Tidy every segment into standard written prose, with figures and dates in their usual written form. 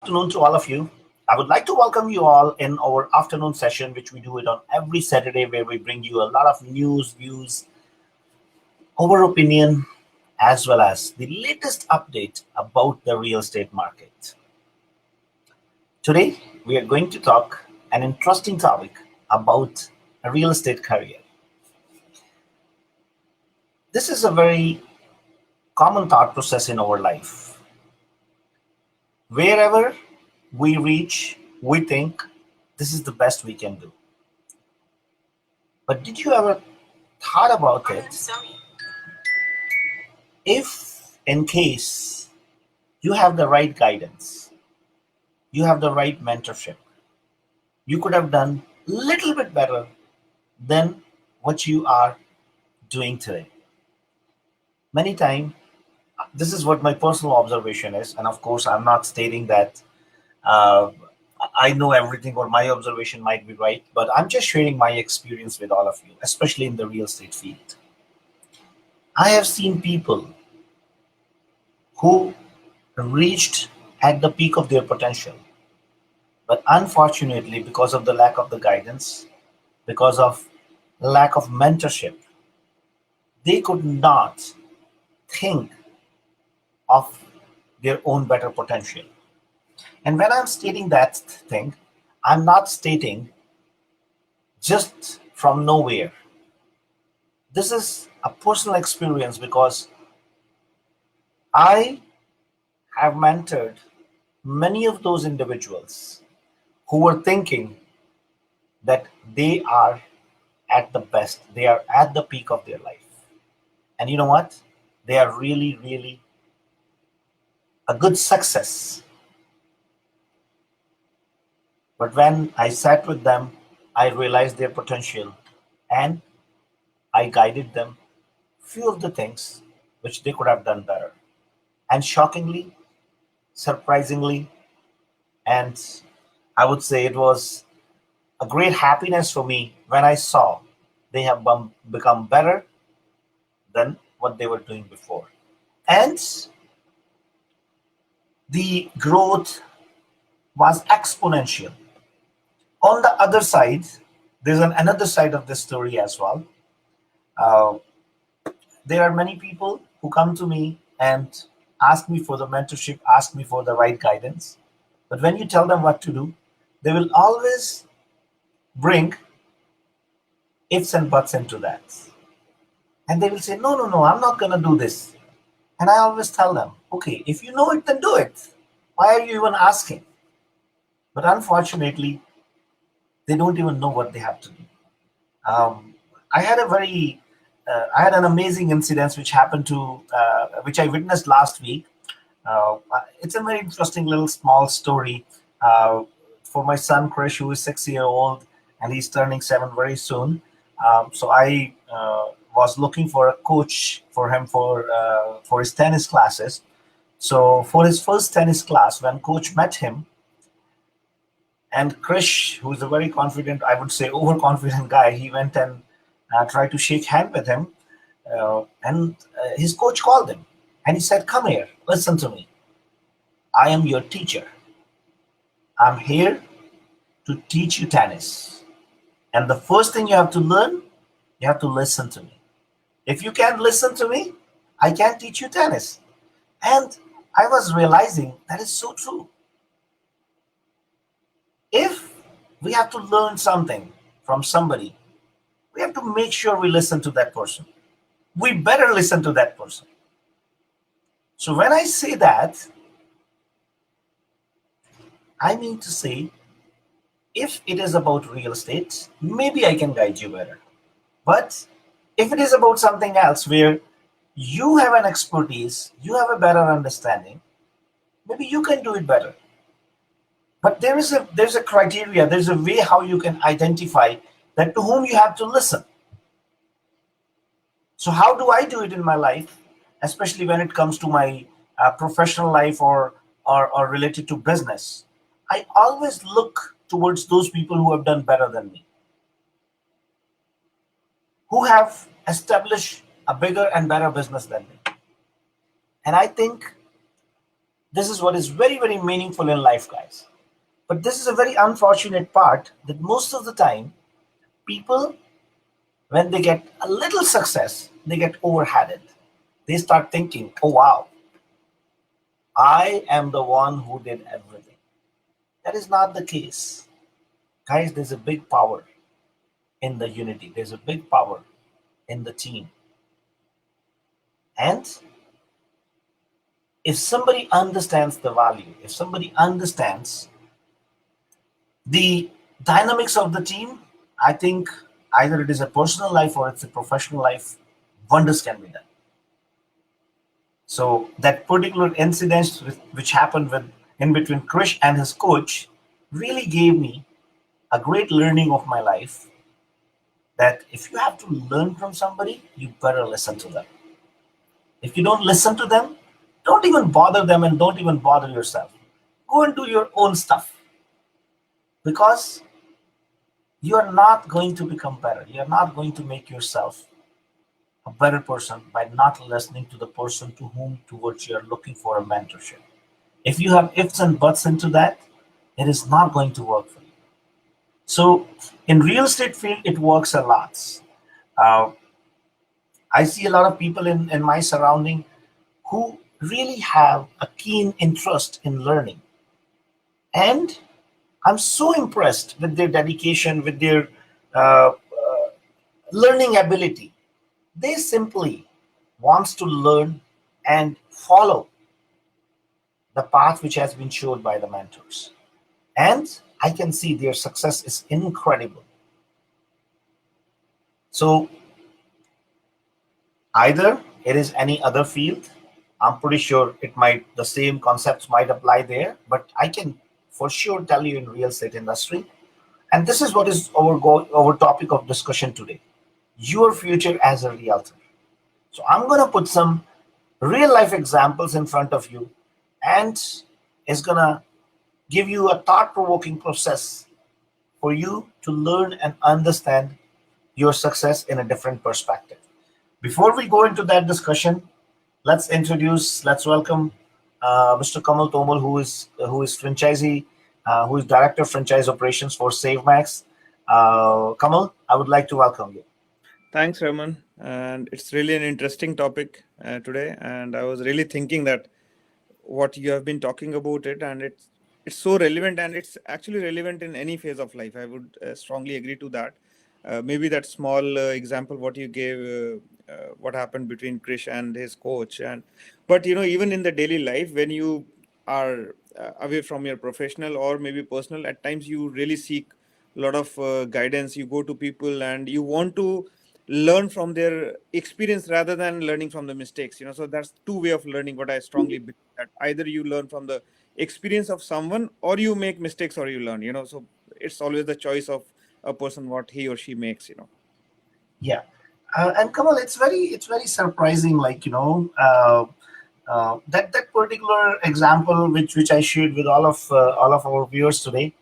Afternoon to all of you. I would like to welcome you all in our afternoon session, which we do it on every Saturday, where we bring you a lot of news, views, our opinion, as well as the latest update about the real estate market. Today, we are going to talk an interesting topic about a real estate career. This is a very common thought process in our life. Wherever we reach, we think this is the best we can do. But did you ever thought about it? If in case you have the right guidance, you have the right mentorship, you could have done a little bit better than what you are doing today. Many times, this is what my personal observation is, and of course, I'm not stating that uh, I know everything or my observation might be right, but I'm just sharing my experience with all of you, especially in the real estate field. I have seen people who reached at the peak of their potential, but unfortunately, because of the lack of the guidance, because of lack of mentorship, they could not think of their own better potential. And when I'm stating that thing, I'm not stating just from nowhere. This is a personal experience because I have mentored many of those individuals who were thinking that they are at the best, they are at the peak of their life. And you know what? They are really, really a good success. But when I sat with them, I realized their potential and I guided them few of the things which they could have done better. And shockingly, surprisingly, and I would say it was a great happiness for me when I saw they have become better than what they were doing before. And the growth was exponential. On the other side, there's another side of this story as well. Uh, there are many people who come to me and ask me for the mentorship, ask me for the right guidance. But when you tell them what to do, they will always bring ifs and buts into that. And they will say, no, no, no, I'm not going to do this. And I always tell them, okay, if you know it, then do it. Why are you even asking? But unfortunately, they don't even know what they have to do. Um, I had I had an amazing incident which happened which I witnessed last week. It's a very interesting little small story uh, for my son Krish, who is 6 year old, and he's turning 7 very soon. So I was looking for a coach for him for his tennis classes. So for his first tennis class, when coach met him, and Krish, who is a very confident, I would say overconfident guy, he went and tried to shake hand with him. And his coach called him and he said, come here, listen to me. I am your teacher. I'm here to teach you tennis. And the first thing you have to learn, you have to listen to me. If you can't listen to me, I can't teach you tennis. And I was realizing that is so true. If we have to learn something from somebody, we have to make sure we listen to that person. We better listen to that person. So when I say that, I mean to say, if it is about real estate, maybe I can guide you better. But if it is about something else where you have an expertise, you have a better understanding, maybe you can do it better. But there's a criteria, there's a way how you can identify that to whom you have to listen. So how do I do it in my life, especially when it comes to my professional life or related to business? I always look towards those people who have done better than me, who have established a bigger and better business than me. And I think This is what is very, very meaningful in life, guys. But this is a very unfortunate part that most of the time, people, when they get a little success, they get overheated. They start thinking, oh wow, I am the one who did everything. That is not the case. Guys, there's a big power in the unity, there's a big power in the team. And if somebody understands the value, if somebody understands the dynamics of the team, I think either it is a personal life or it's a professional life, wonders can be done. So that particular incident which happened with in between Krish and his coach really gave me a great learning of my life that if you have to learn from somebody, you better listen to them. If you don't listen to them, don't even bother them and don't even bother yourself. Go and do your own stuff because you are not going to become better. You are not going to make yourself a better person by not listening to the person to whom towards you are looking for a mentorship. If you have ifs and buts into that, it is not going to work for you. So in real estate field, it works a lot. Uh, I see a lot of people in my surrounding who really have a keen interest in learning. And I'm so impressed with their dedication, with their uh, learning ability. They simply wants to learn and follow the path which has been showed by the mentors. And I can see their success is incredible. So either it is any other field, I'm pretty sure it might the same concepts might apply there, but I can for sure tell you in real estate industry, and this is what is our topic of discussion today: your future as a realtor. So I'm gonna put some real life examples in front of you, and it's gonna give you a thought provoking process for you to learn and understand your success in a different perspective. Before we go into that discussion, let's welcome Mr. Kamal Tomal, who is franchisee, who is director of franchise operations for SaveMax. Kamal, I would like to welcome you. Thanks, Raman. And it's really an interesting topic today. And I was really thinking that what you have been talking about it, and it's so relevant, and it's actually relevant in any phase of life. I would strongly agree to that. Maybe that small example what you gave, what happened between Krish and his coach, and but even in the daily life when you are away from your professional or maybe personal, at times you really seek a lot of guidance. You go to people and you want to learn from their experience rather than learning from the mistakes. So that's two way of learning, what I strongly believe, that either you learn from the experience of someone or you make mistakes or you learn. So it's always the choice of a person what he or she makes. Yeah, and Kamal, it's very surprising. Like that particular example which I shared with all of our viewers today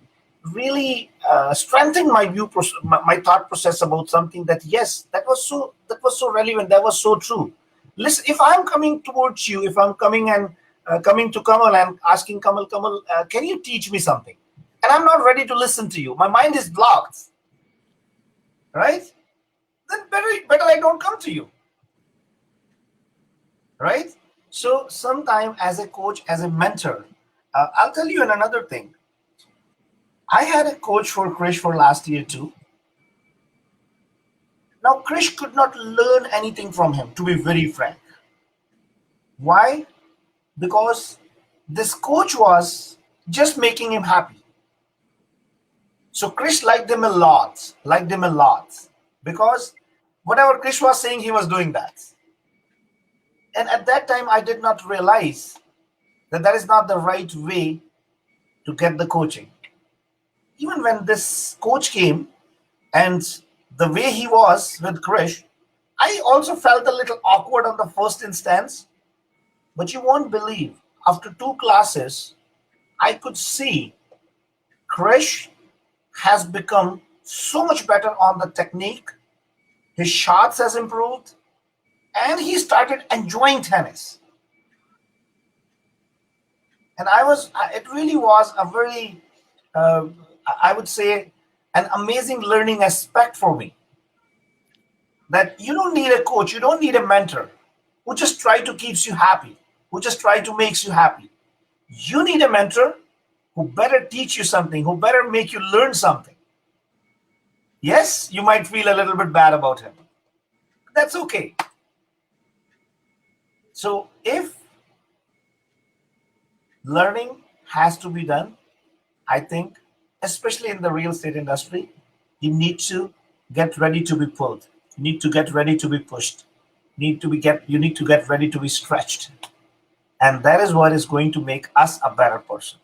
really strengthened my my thought process about something that yes, that was so relevant, that was so true. Listen, if I'm coming towards you, if I'm coming and coming to Kamal and asking Kamal, can you teach me something, and I'm not ready to listen to you, my mind is blocked, right? Then better I don't come to you, right? So sometime as a coach, as a mentor, I'll tell you another thing. I had a coach for Krish for last year too. Now Krish could not learn anything from him, to be very frank. Why? Because this coach was just making him happy. So Krish liked him a lot, because whatever Krish was saying, he was doing that. And at that time, I did not realize that that is not the right way to get the coaching. Even when this coach came and the way he was with Krish, I also felt a little awkward on the first instance. But you won't believe, after two classes, I could see Krish has become so much better on the technique. His shots has improved, and he started enjoying tennis. And it really was a very, uh, I would say, an amazing learning aspect for me, that you don't need a coach, you don't need a mentor who just try to keeps you happy, who just try to makes you happy. You need a mentor who better teach you something, who better make you learn something. Yes, you might feel a little bit bad about him. That's okay. So if learning has to be done, I think, especially in the real estate industry, you need to get ready to be pulled. You need to get ready to be pushed. You need to get ready to be stretched. And that is what is going to make us a better person.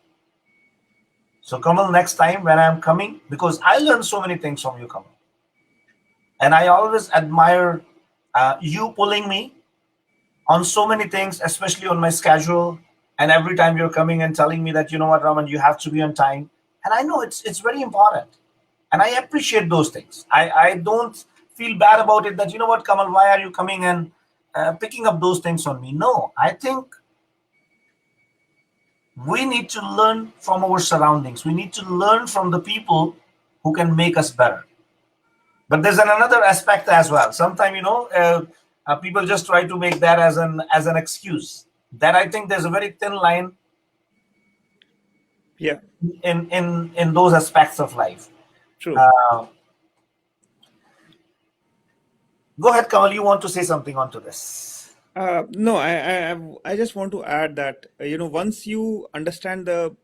So Kamal, next time when I'm coming, because I learned so many things from you, Kamal, and I always admire you pulling me on so many things, especially on my schedule. And every time you're coming and telling me that, you know what, Raman, you have to be on time. And I know it's very important. And I appreciate those things. I don't feel bad about it that, you know what, Kamal, why are you coming and picking up those things on me? No, I think we need to learn from our surroundings. We need to learn from the people who can make us better. But there's another aspect as well. Sometimes, people just try to make that as an excuse. That I think there's a very thin line Yeah, in those aspects of life. true. Uh, Go ahead, Kamal. You want to say something onto this? No, I just want to add that once you understand the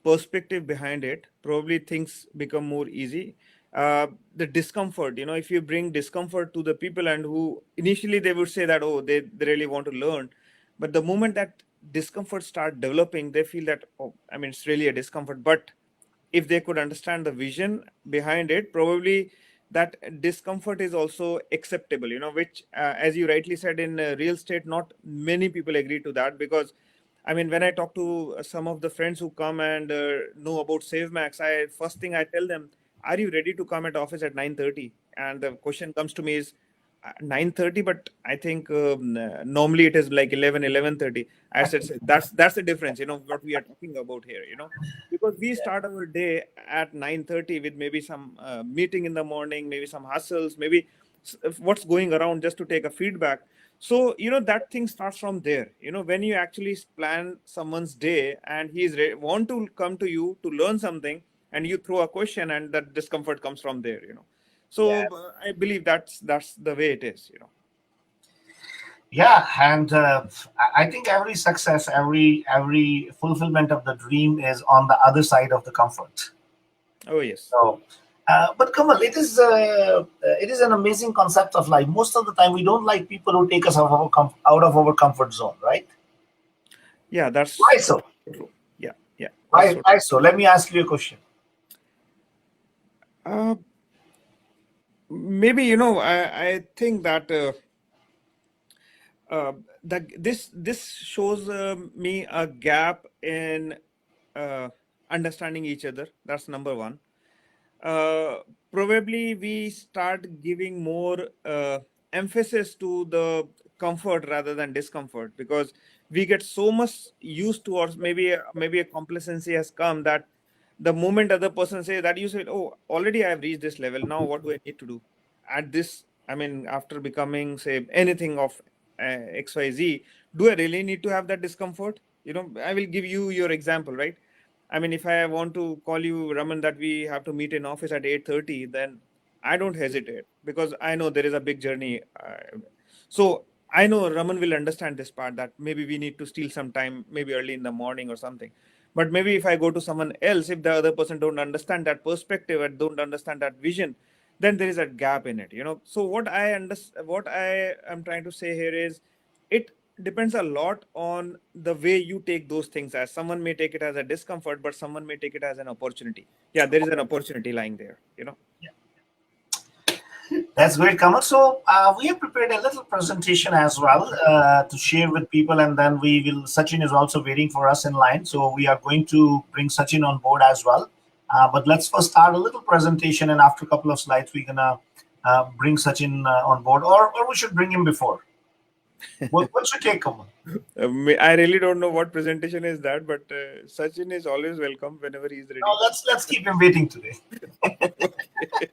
perspective behind it, probably things become more easy. The discomfort, if you bring discomfort to the people, and who initially they would say that, oh, they really want to learn, but the moment that discomfort start developing, they feel that, oh, I mean, it's really a discomfort. But if they could understand the vision behind it, probably that discomfort is also acceptable, which, as you rightly said, in real estate, not many people agree to that. Because I mean, when I talk to some of the friends who come and know about SaveMax, I first thing I tell them, are you ready to come at office at 9:30? And the question comes to me is, 9:30, but I think normally it is like 11:30. I said, that's the difference, what we are talking about here, because we start our day at 9:30 with maybe some meeting in the morning, maybe some hustles, maybe what's going around, just to take a feedback. So that thing starts from there. When you actually plan someone's day and want to come to you to learn something, and you throw a question, and that discomfort comes from there. Yeah. So I believe that's the way it is. Yeah, and I think every success, every fulfillment of the dream is on the other side of the comfort. Oh yes. So, but Kamal, it is an amazing concept of life. Most of the time, we don't like people who take us out of our comfort zone, right? Yeah, Why that's so? true. Yeah, yeah, that's Why so why so? Let me ask you a question. true. Maybe I think that uh, this shows me a gap in understanding each other. That's number one. uh, Probably we start giving more emphasis to the comfort rather than discomfort, because we get so much used to, or maybe a complacency has come, that the moment other person say that, you say, oh, already I've reached this level, now what do I need to do at this, I mean, after becoming, say, anything of XYZ, do I really need to have that discomfort? I will give you your example, right? I mean, if I want to call you, Raman, that we have to meet in office at 8:30, then I don't hesitate, because I know there is a big journey. So I know Raman will understand this part, that maybe we need to steal some time, maybe early in the morning or something. But maybe if I go to someone else, if the other person don't understand that perspective and don't understand that vision, then there is a gap in it. So what I am trying to say here is, it depends a lot on the way you take those things. As someone may take it as a discomfort, but someone may take it as an opportunity. Yeah, there is an opportunity lying there. That's great, Kamal. So we have prepared a little presentation as well to share with people, and then we will. Sachin is also waiting for us in line, so we are going to bring Sachin on board as well. But let's first start a little presentation, and after a couple of slides, we're gonna bring Sachin on board, or we should bring him before. What's your take, Kamal? I really don't know what presentation is that, but Sachin is always welcome whenever he's No, ready. let's keep him waiting today. Okay.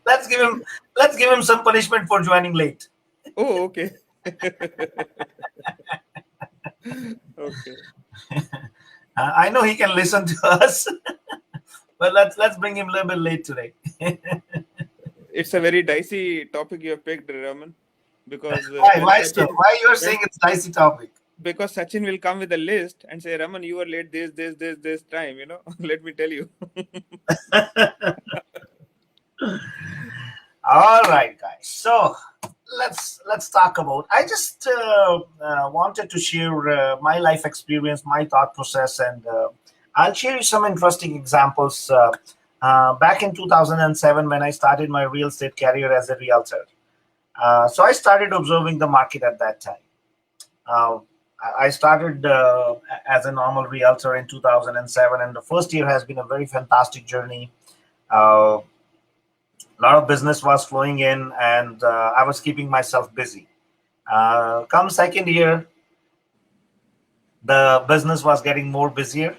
Let's give him let's give him some punishment for joining late. Oh, okay. Okay. I know he can listen to us, but let's bring him a little bit late today. It's a very dicey topic you have picked, Raman, because Why? Why, sir? Why you're when saying it's dicey topic? because Sachin will come with a list and say, Raman, you were late this time, Let me tell you. All right, guys. So let's talk about. I just wanted to share my life experience, my thought process, and I'll share you some interesting examples. Back in 2007, when I started my real estate career as a realtor, so I started observing the market at that time. Uh, I started as a normal realtor in 2007, and the first year has been a very fantastic journey. A lot of business was flowing in, and I was keeping myself busy. Come second year, the business was getting more busier,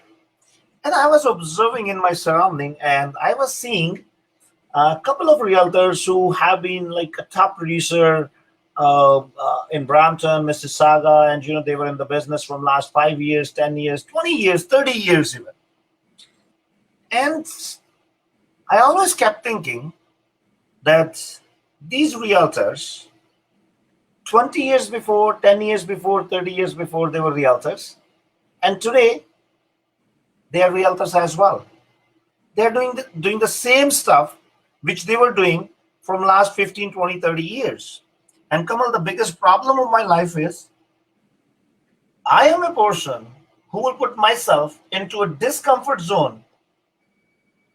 and I was observing in my surrounding, and I was seeing a couple of realtors who have been like a top producer in Brampton, Mississauga, and they were in the business from last 5 years, 10 years, 20 years, 30 years even. And I always kept thinking that these realtors, 20 years before, 10 years before, 30 years before, they were realtors, and today they are realtors as well. They are doing the same stuff which they were doing from last 15, 20, 30 years. And Kamal, the biggest problem of my life is I am a person who will put myself into a discomfort zone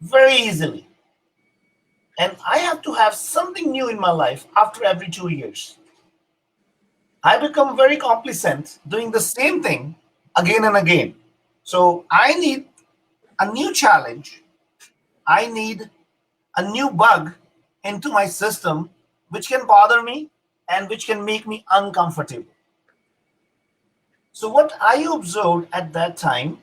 very easily. And I have to have something new in my life after every 2 years. I become very complacent doing the same thing again and again. So I need a new challenge. I need a new bug into my system which can bother me and which can make me uncomfortable. So what I observed at that time,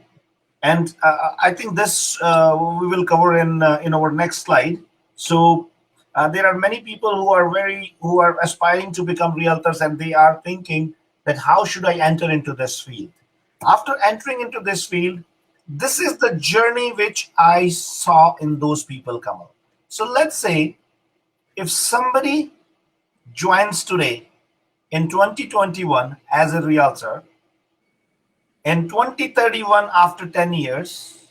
and I think this we will cover in our next slide. So there are many people who are aspiring to become realtors, and they are thinking that how should I enter into this field? After entering into this field, this is the journey which I saw in those people come out. So let's say if somebody joins today in 2021 as a realtor, in 2031 after 10 years,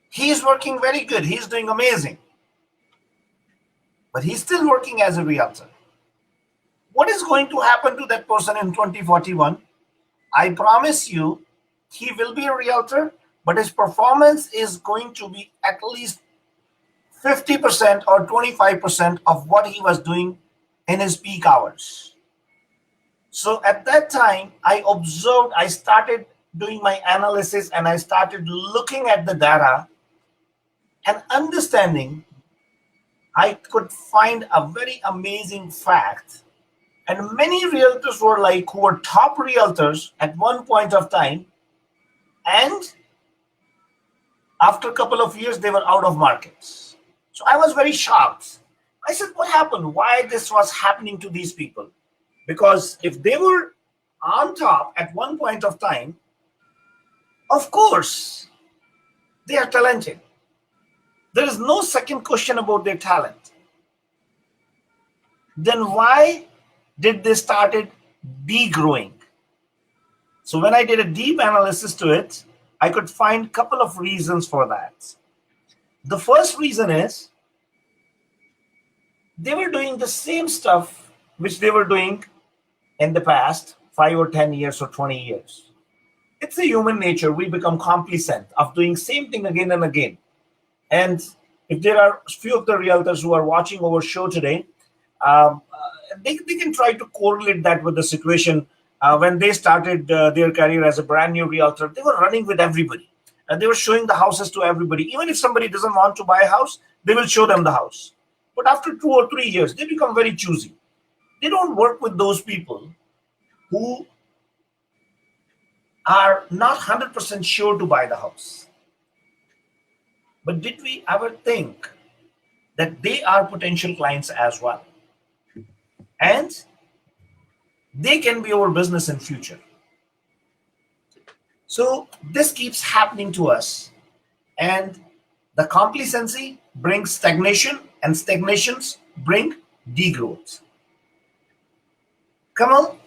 he's working very good, he's doing amazing, but he's still working as a realtor. What is going to happen to that person in 2041? I promise you, he will be a realtor, but his performance is going to be at least 50% or 25% of what he was doing in his peak hours. So at that time, I observed, I started doing my analysis, and I started looking at the data and understanding. I could find a very amazing fact. And many realtors were like, who were top realtors at one point of time, and after a couple of years, they were out of markets. So I was very shocked. I said, what happened? Why this was happening to these people? Because if they were on top at one point of time, of course, they are talented. There is no second question about their talent. Then why did they started degrowing? So when I did a deep analysis to it, I could find a couple of reasons for that. The first reason is they were doing the same stuff which they were doing in the past 5 or 10 years or 20 years. It's a human nature. We become complacent of doing same thing again and again. And if there are a few of the realtors who are watching our show today, they can try to correlate that with the situation when they started their career as a brand new realtor. They were running with everybody, and they were showing the houses to everybody. Even if somebody doesn't want to buy a house, they will show them the house. But after 2 or 3 years, they become very choosy. They don't work with those people who are not 100% sure to buy the house. But did we ever think that they are potential clients as well? And they can be our business in future. So this keeps happening to us. And the complacency brings stagnation, and stagnations bring degrowth. Kamal,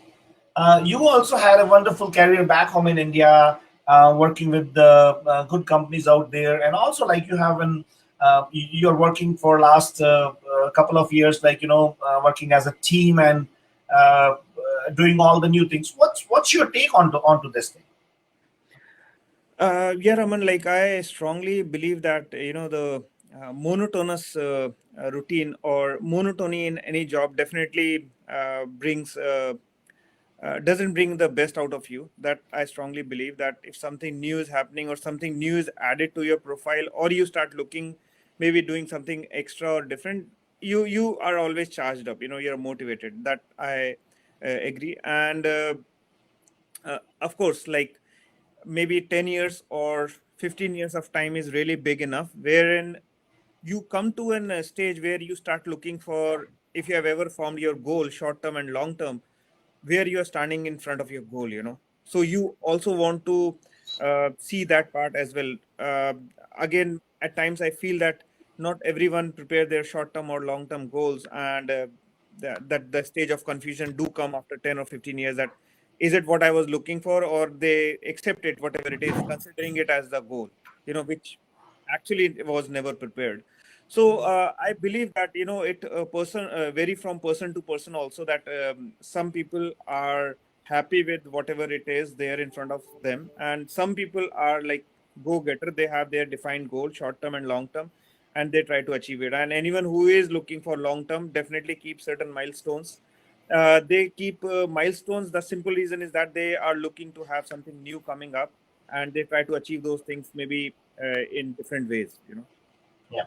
you also had a wonderful career back home in India, working with the good companies out there, and also like you have an you're working for last couple of years, like working as a team and doing all the new things. What's your take onto this thing? Yeah, Raman, like I strongly believe that the monotonous routine or monotony in any job definitely brings doesn't bring the best out of you. That I strongly believe that if something new is happening or something new is added to your profile, or you start looking maybe doing something extra or different, you are always charged up. You're motivated. That I agree. And of course, like maybe 10 years or 15 years of time is really big enough, wherein you come to a stage where you start looking for, if you have ever formed your goal short term and long term, where you are standing in front of your goal, so you also want to see that part as well. Again, at times I feel that not everyone prepare their short term or long term goals, and that the stage of confusion do come after 10 or 15 years, that is it what I was looking for, or they accept it whatever it is, considering it as the goal, which actually was never prepared. So I believe that it person vary from person to person also, that some people are happy with whatever it is there in front of them, and some people are like go getter. They have their defined goal, short term and long term, and they try to achieve it. And anyone who is looking for long term definitely keep certain milestones. They keep milestones. The simple reason is that they are looking to have something new coming up, and they try to achieve those things maybe in different ways. Yeah.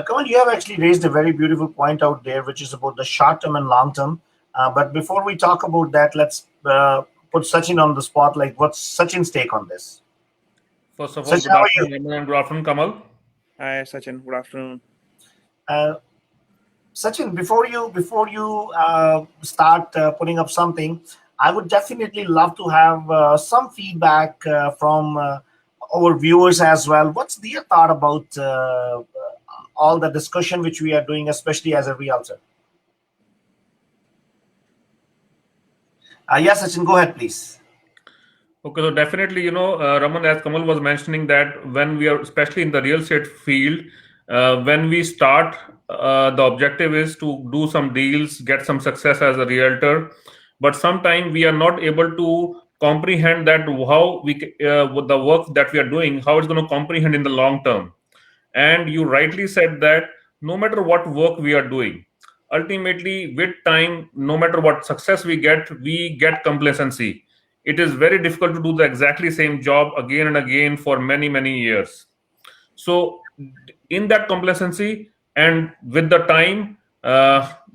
Kamal, you have actually raised a very beautiful point out there, which is about the short term and long term. But before we talk about that, let's put Sachin on the spot. Like, what's Sachin's take on this? First of all, Sachin, good how are you? afternoon, Raman, and good afternoon, Kamal. Hi, Sachin. Good afternoon. Uh, Sachin, before you start putting up something, I would definitely love to have some feedback from our viewers as well. What's their thought about all the discussion which we are doing, especially as a realtor? Yes, Sachin, go ahead, please. Okay, so definitely, Raman, as Kamal was mentioning, that when we are, especially in the real estate field, when we start, the objective is to do some deals, get some success as a realtor. But sometimes we are not able to comprehend that how with the work that we are doing, how it's going to comprehend in the long term. And you rightly said that no matter what work we are doing, ultimately with time, no matter what success we get complacency. It is very difficult to do the exactly same job again and again for many, many years. So in that complacency and with the time,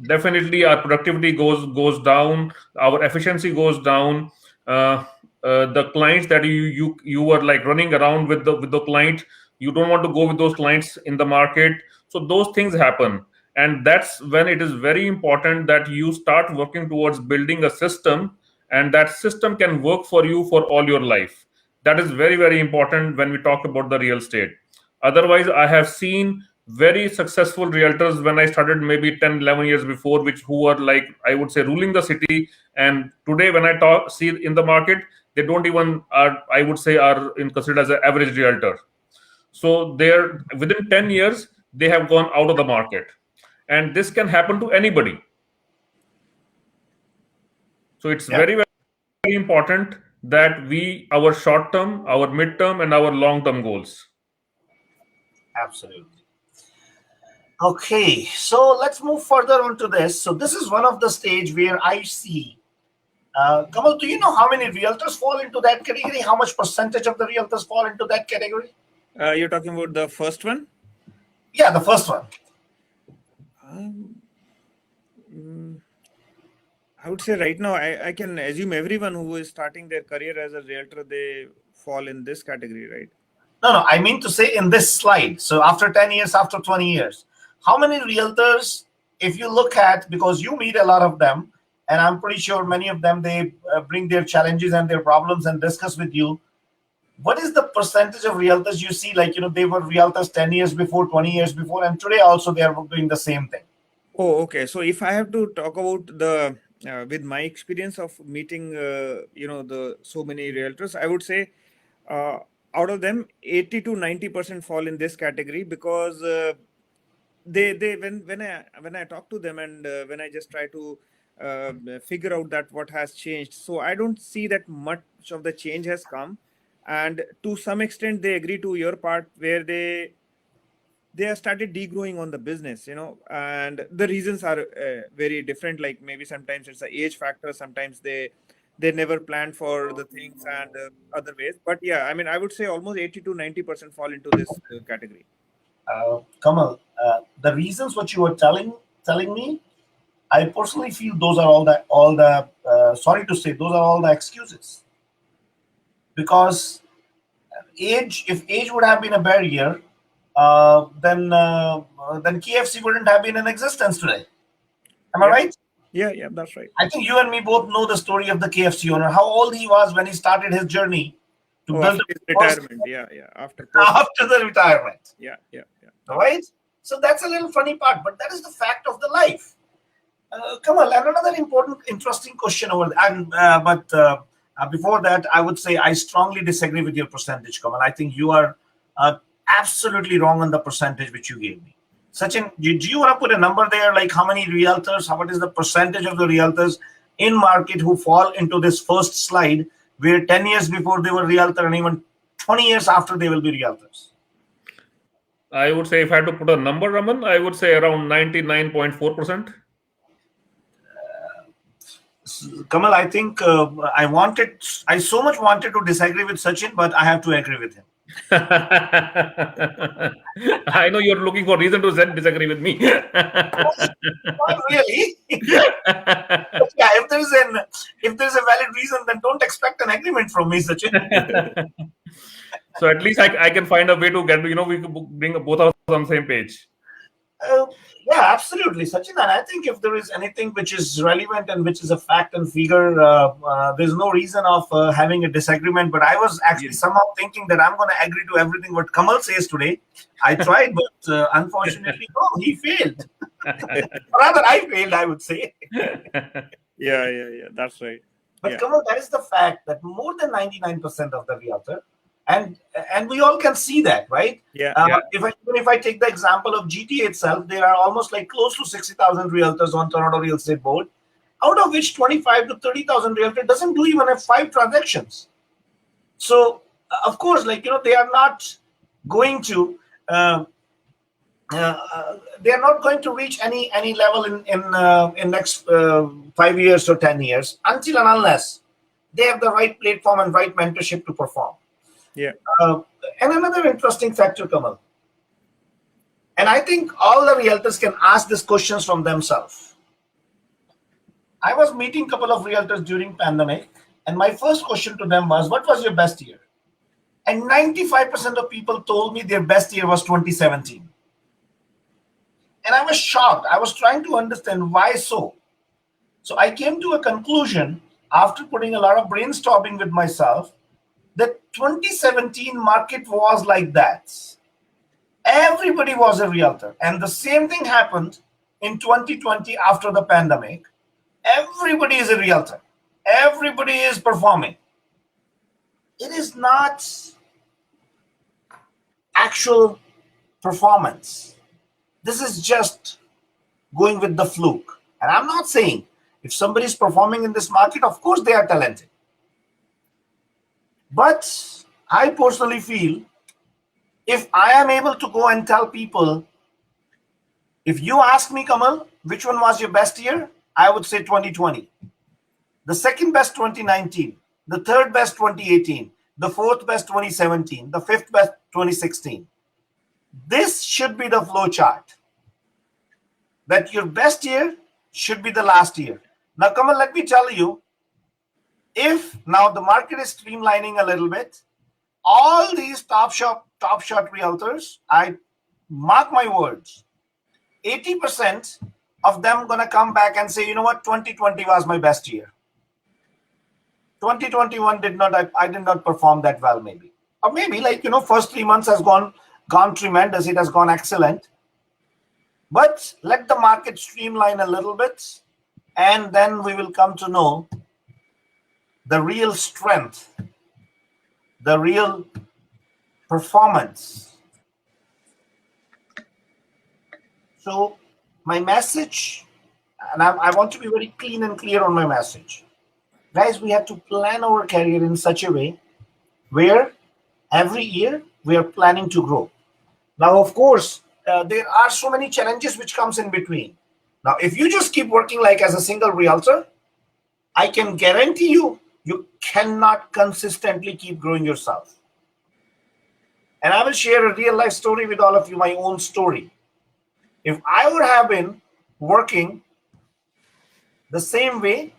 definitely our productivity goes down, our efficiency goes down. uh, the clients that you were like running around with the client, you don't want to go with those clients in the market. So those things happen, and that's when it is very important that you start working towards building a system, and that system can work for you for all your life. That is very, very important when we talk about the real estate. Otherwise, I have seen very successful realtors when I started maybe 10, 11 years before, which who were like, I would say, ruling the city. And today, when I talk see in the market, they don't even are, I would say, are in considered as an average realtor. So they're within 10 years, they have gone out of the market. And this can happen to anybody. So it's Yeah, very, very important that we, our short term, our mid term, and our long term goals. absolutely. Okay, so let's move further on to this. So this is one of the stage where I see. Kamal, do you know how many realtors fall into that category? How much percentage of the realtors fall into that category? You're talking about the first one? Yeah, the first one. Um, mm, I would say right now, I can assume everyone who is starting their career as a realtor, they fall in this category, right? No, I mean to say in this slide. So after 10 years, after 20 years, how many realtors, if you look at, because you meet a lot of them, and I'm pretty sure many of them, they bring their challenges and their problems and discuss with you. What is the percentage of realtors you see, like, they were realtors 10 years before, 20 years before, and today also they are doing the same thing? Oh, okay. So if I have to talk about the with my experience of meeting, the so many realtors, I would say uh, out of them, 80 to 90% fall in this category because they when I talk to them and when I just try to figure out that what has changed, so I don't see that much of the change has come, and to some extent they agree to your part where they have started degrowing on the business, and the reasons are very different. Like maybe sometimes it's a age factor, sometimes they never planned for the things and other ways. But yeah, I mean, I would say almost 80 to 90% fall into this category. Kamal, the reasons what you were telling me, I personally feel those are all the sorry to say, those are all the excuses. Because if age would have been a barrier, then KFC wouldn't have been in existence today. Am I Yeah, right? yeah, that's right. I think you and me both know the story of the KFC owner, how old he was when he started his journey to Oh, build after a his first retirement, yeah, after post, after the retirement. yeah, Right? So that's a little funny part, but that is the fact of the life. Kamal, and another important, interesting question over there. But before that, I would say I strongly disagree with your percentage, Kamal. I think you are absolutely wrong on the percentage which you gave me. Sachin, do you want to put a number there, like how many realtors, what is the percentage of the realtors in market who fall into this first slide, where 10 years before they were realtor and even 20 years after they will be realtors? I would say if I had to put a number, Raman, I would say around 99.4%. Kamal, I think I so much wanted to disagree with Sachin, but I have to agree with him. I know you're looking for reason to disagree with me. Not really. But yeah, if there's a valid reason, then don't expect an agreement from me, Sachin. So at least I can find a way to get, we can bring both of us on the same page. Uh, yeah, absolutely, Sachin. And I think if there is anything which is relevant and which is a fact and figure, there's no reason of having a disagreement. But I was actually Yeah. somehow thinking that I'm going to agree to everything what Kamal says today. I tried, but unfortunately, no, he failed. Rather, I failed, I would say. yeah, that's right. But Yeah, Kamal, that is the fact that more than 99% of the realtor, and we all can see that, right? yeah, Yeah. If I take the example of GTA itself, there are almost like close to 60,000 realtors on Toronto Real Estate Board, out of which 25 to 30,000 realtor doesn't do even have 5 transactions. So of course, they are not going to. They are not going to reach any level in next 5 years or 10 years until and unless they have the right platform and right mentorship to perform. yeah, Uh, and another interesting factor, Kamal, and I think all the realtors can ask these questions from themselves. I was meeting a couple of realtors during pandemic, and my first question to them was, "What was your best year?" And 95% of people told me their best year was 2017. And I was shocked. I was trying to understand why so. So I came to a conclusion after putting a lot of brainstorming with myself that 2017 market was like that. Everybody was a realtor. And the same thing happened in 2020 after the pandemic. Everybody is a realtor. Everybody is performing. It is not actual performance. This is just going with the fluke. And I'm not saying if somebody is performing in this market, of course they are talented. But I personally feel if I am able to go and tell people, if you ask me, Kamal, which one was your best year? I would say 2020. The second best, 2019. The third best, 2018. The fourth best, 2017. The fifth best, 2016. This should be the flow chart. That your best year should be the last year. Now, Kamal, let me tell you, if now the market is streamlining a little bit, all these top shot realtors, I mark my words, 80% of them gonna come back and say, you know what, 2020 was my best year. 2021 did not, I did not perform that well, maybe. Or maybe, like, first 3 months has gone tremendous, it has gone excellent. But let the market streamline a little bit, and then we will come to know the real strength, the real performance. So my message, and I want to be very clean and clear on my message. Guys, we have to plan our career in such a way where every year we are planning to grow. Now, of course, there are so many challenges which comes in between. Now, if you just keep working like as a single realtor, I can guarantee you, you cannot consistently keep growing yourself. And I will share a real life story with all of you, my own story. If I would have been working the same way,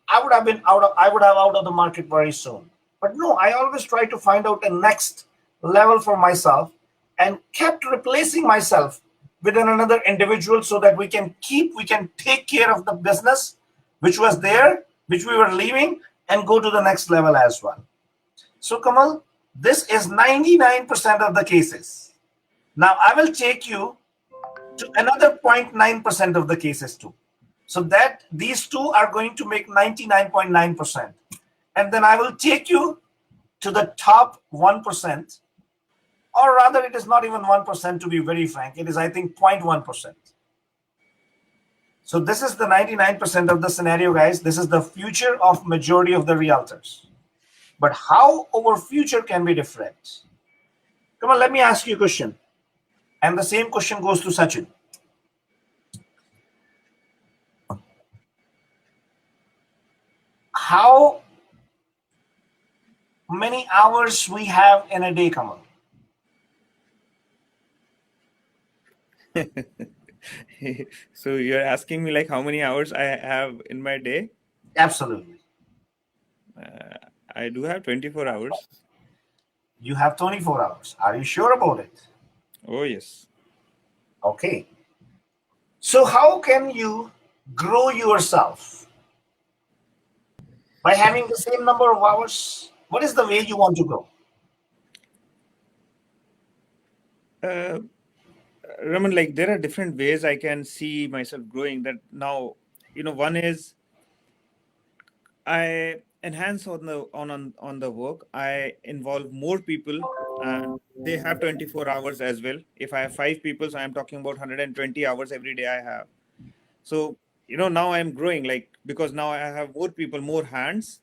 I would have out of the market very soon. But no, I always try to find out a next level for myself and kept replacing myself with another individual so that we can take care of the business which was there, which we were leaving, and go to the next level as well. So Kamal, this is 99% of the cases. Now I will take you to another 0.9% of the cases too. So that these two are going to make 99.9%. And then I will take you to the top 1%, or rather it is not even 1% to be very frank. It is, I think, 0.1%. So this is the 99% of the scenario, guys. This is the future of majority of the realtors. But how our future can be different? Come on, let me ask you a question. And the same question goes to Sachin. How many hours we have in a day, Kamal? So you're asking me like how many hours I have in my day? Absolutely. I do have 24 hours. You have 24 hours. Are you sure about it? Oh, yes. Okay. So how can you grow yourself? By having the same number of hours? What is the way you want to grow? Raman, like there are different ways I can see myself growing. That now, one is I enhance on the work. I involve more people, and they have 24 hours as well. If I have 5 people, so I'm talking about 120 hours every day I have. So, now I'm growing, like, because now I have more people, more hands,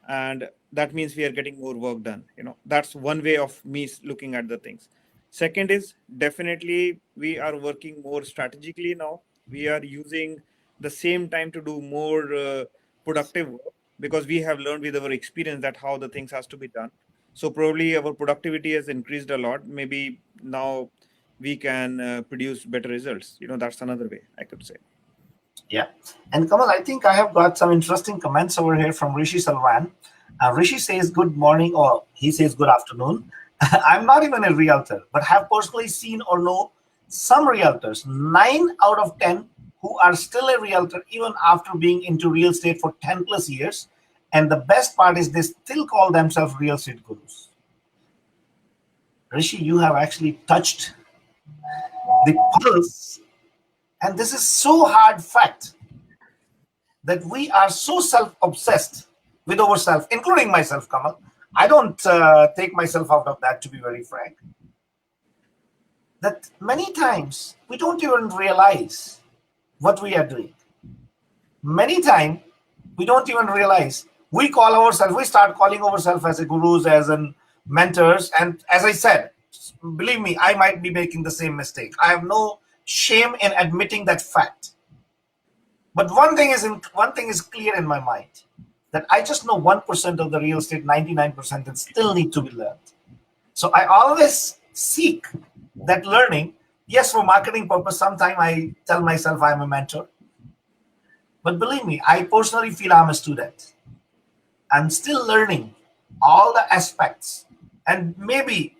and that means we are getting more work done. That's one way of me looking at the things. Second is definitely we are working more strategically now. We are using the same time to do more productive work because we have learned with our experience that how the things has to be done. So probably our productivity has increased a lot. Maybe now we can produce better results. That's another way I could say. Yeah. And Kamal, I think I have got some interesting comments over here from Rishi Salwan. Rishi says good morning, or he says good afternoon. I'm not even a realtor, but have personally seen or know some realtors, 9 out of 10, who are still a realtor even after being into real estate for 10 plus years. And the best part is they still call themselves real estate gurus. Rishi, you have actually touched the pulse. And this is so hard fact that we are so self-obsessed with ourselves, including myself, Kamal. I don't take myself out of that, to be very frank. That many times we don't even realize what we are doing. Many times we don't even realize we start calling ourselves as a gurus, as in mentors. And as I said, believe me, I might be making the same mistake. I have no shame in admitting that fact. But one thing is clear in my mind, that I just know 1% of the real estate, 99% that still need to be learned. So I always seek that learning. Yes, for marketing purpose, sometimes I tell myself I'm a mentor. But believe me, I personally feel I'm a student. I'm still learning all the aspects, and maybe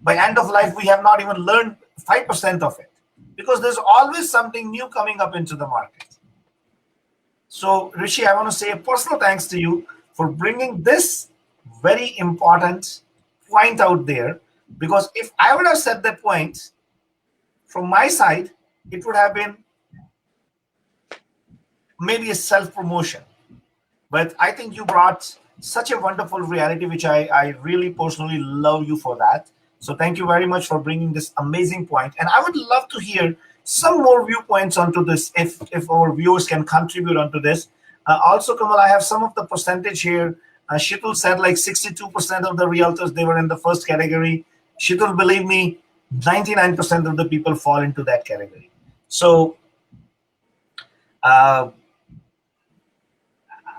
by end of life we have not even learned 5% of it, because there's always something new coming up into the market. So Rishi, I want to say a personal thanks to you for bringing this very important point out there, because if I would have said that point from my side, it would have been maybe a self promotion. But I think you brought such a wonderful reality, which I really personally love you for that. So thank you very much for bringing this amazing point. And I would love to hear some more viewpoints onto this, if our viewers can contribute onto this. Also, Kamal, I have some of the percentage here. Shitul said like 62% of the realtors, they were in the first category. Shitul, believe me, 99% of the people fall into that category. So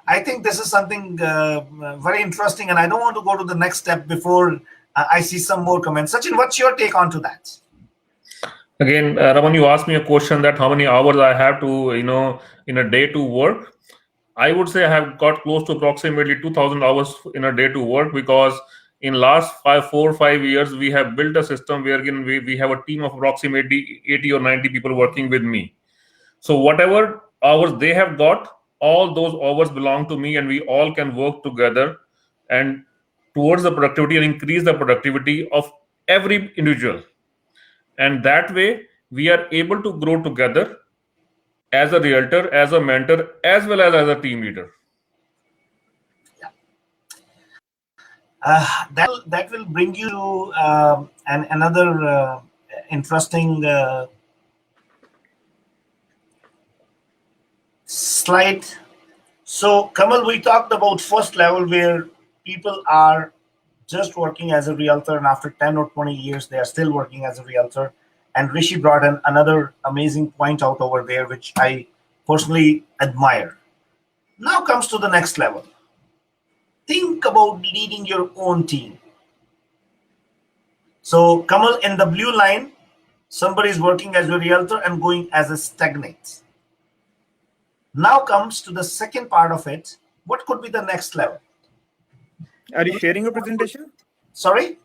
I think this is something very interesting, and I don't want to go to the next step before I see some more comments. Sachin, what's your take onto that? Again, Raman, you asked me a question that how many hours I have to, in a day to work. I would say I have got close to approximately 2,000 hours in a day to work, because in last 4 or 5 years, we have built a system where we have a team of approximately 80 or 90 people working with me. So whatever hours they have got, all those hours belong to me, and we all can work together and towards the productivity and increase the productivity of every individual. And that way, we are able to grow together as a realtor, as a mentor, as well as a team leader. That will bring you to another interesting slide. So, Kamal, we talked about first level where people are just working as a realtor, and after 10 or 20 years, they are still working as a realtor. And Rishi brought in another amazing point out over there, which I personally admire. Now comes to the next level. Think about leading your own team. So, Kamal, in the blue line, somebody is working as a realtor and going as a stagnant. Now comes to the second part of it. What could be the next level? Are you sharing a presentation? Sorry?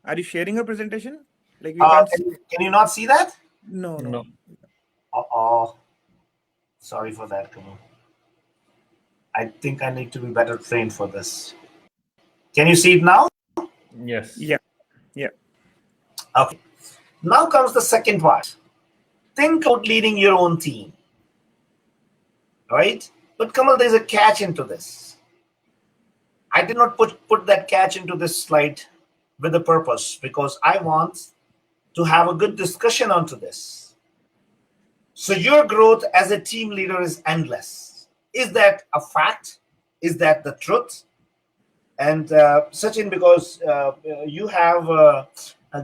Are you sharing a presentation? Like we can't see. Can you not see that? No. Uh-oh. Sorry for that, Kamal. I think I need to be better trained for this. Can you see it now? Yes. Yeah. Okay. Now comes the second part. Think about leading your own team. Right? But Kamal, there's a catch into this. I did not put that catch into this slide with a purpose, because I want to have a good discussion onto this. So your growth as a team leader is endless. Is that a fact? Is that the truth? And Sachin, because you have a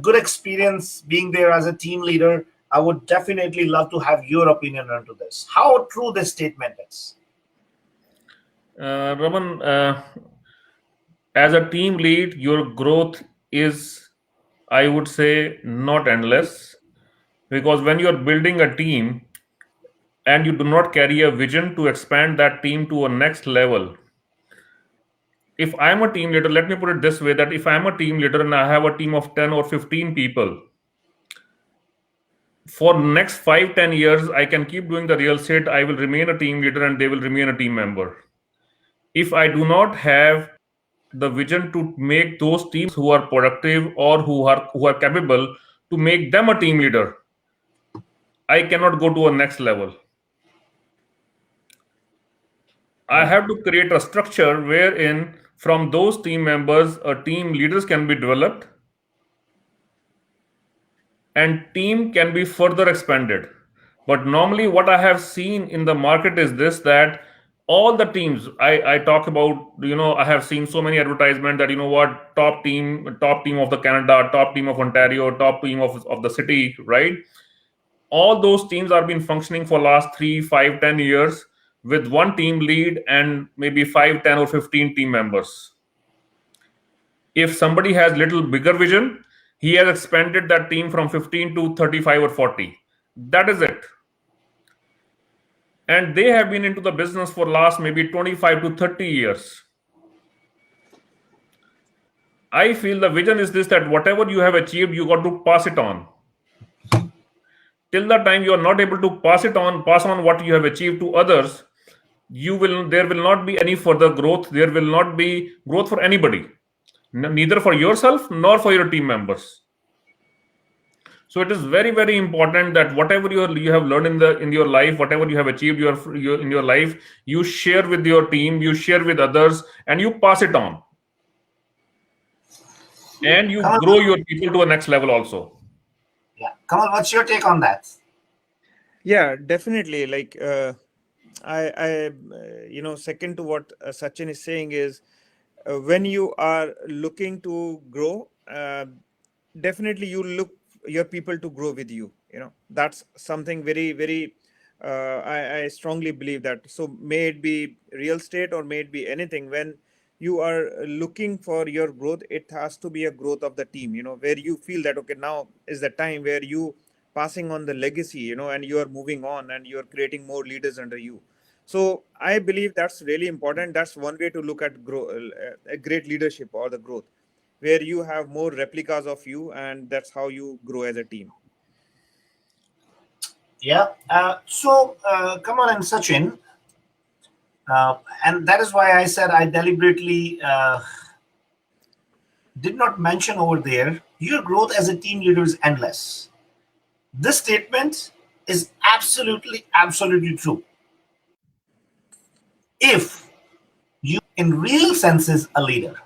good experience being there as a team leader, I would definitely love to have your opinion onto this. How true this statement is? Raman, as a team lead, your growth is, I would say, not endless, because when you're building a team and you do not carry a vision to expand that team to a next level. If I'm a team leader, let me put it this way, that if I'm a team leader and I have a team of 10 or 15 people, for next 5-10 years, I can keep doing the real estate. I will remain a team leader and they will remain a team member. If I do not have the vision to make those teams who are productive or who are capable, to make them a team leader, I cannot go to a next level. I have to create a structure wherein from those team members, a team leaders can be developed and team can be further expanded. But normally what I have seen in the market is this, that all the teams I talk about, I have seen so many advertisements that, what, top team of the Canada, top team of Ontario, top team of the city, right? All those teams are been functioning for last 3, 5, 10 years with one team lead and maybe 5, 10 or 15 team members. If somebody has little bigger vision, he has expanded that team from 15 to 35 or 40. That is it. and they have been into the business for last maybe 25 to 30 years. I feel the vision is this, that whatever you have achieved, you got to pass it on. Till the time you are not able to pass on what you have achieved to others, there will not be any further growth. There will not be growth for anybody, neither for yourself nor for your team members. So it is very, very important that whatever you have learned in your life, whatever you have achieved in your life, you share with your team, you share with others, and you pass it on, and you Kamal, grow your people to a next level also. yeah. Kamal, what's your take on that? Yeah, definitely. Like I second to what Sachin is saying is when you are looking to grow, definitely you look your people to grow with you. You know, that's something very, very. I strongly believe that. So may it be real estate or may it be anything, when you are looking for your growth, it has to be a growth of the team. You know, where you feel that okay, now is the time where you passing on the legacy. You know, and you are moving on and you are creating more leaders under you. So I believe that's really important. That's one way to look at a great leadership or the growth, where you have more replicas of you, and that's how you grow as a team. Yeah. Kamal and Sachin, and that is why I said I deliberately did not mention over there your growth as a team leader is endless. This statement is absolutely, absolutely true. If you, in real sense, is a leader.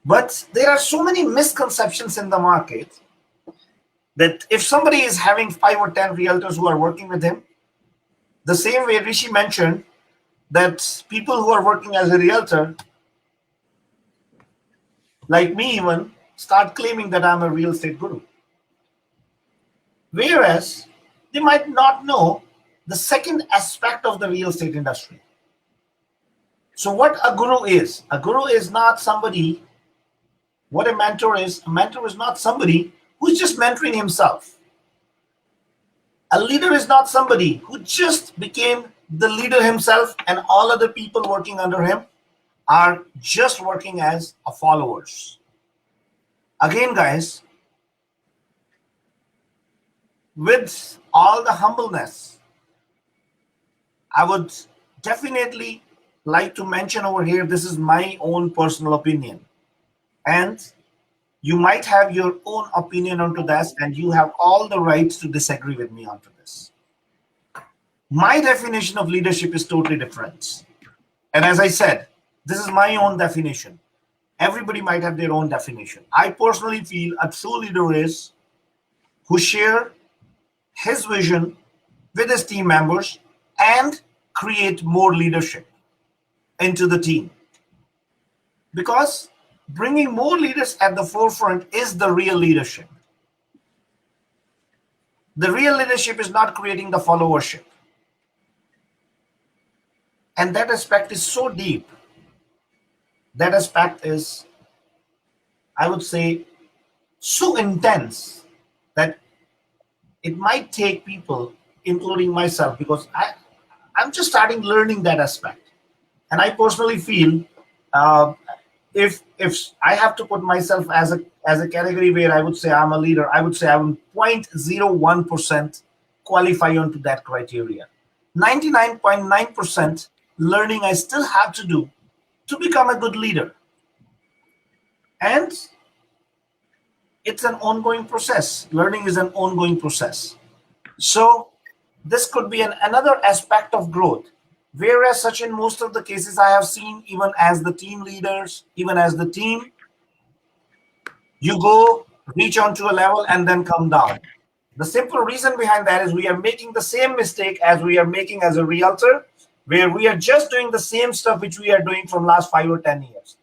But there are so many misconceptions in the market that if somebody is having 5 or 10 realtors who are working with him, the same way Rishi mentioned that people who are working as a realtor, like me even, start claiming that I'm a real estate guru. Whereas they might not know the second aspect of the real estate industry. So what a guru is not somebody, what a mentor is not somebody who's just mentoring himself. A leader is not somebody who just became the leader himself and all other people working under him are just working as a followers. Again, guys, with all the humbleness, I would definitely like to mention over here, this is my own personal opinion. And you might have your own opinion onto this, and you have all the rights to disagree with me onto this. My definition of leadership is totally different. And as I said, this is my own definition. Everybody might have their own definition. I personally feel a true leader is who share his vision with his team members and create more leadership into the team. Because bringing more leaders at the forefront is the real leadership. The real leadership is not creating the followership. And that aspect is so deep. That aspect is, I would say, so intense that it might take people, including myself, because I'm just starting learning that aspect. And I personally feel if I have to put myself as a category where I would say I'm a leader, I would say I'm 0.01% qualify onto that criteria. 99.9% learning I still have to do to become a good leader. And it's an ongoing process. Learning is an ongoing process. So this could be another aspect of growth. Whereas such in most of the cases I have seen, even as the team leaders, even as the team, you go reach onto a level and then come down. The simple reason behind that is we are making the same mistake as we are making as a realtor, where we are just doing the same stuff which we are doing from last 5 or 10 years.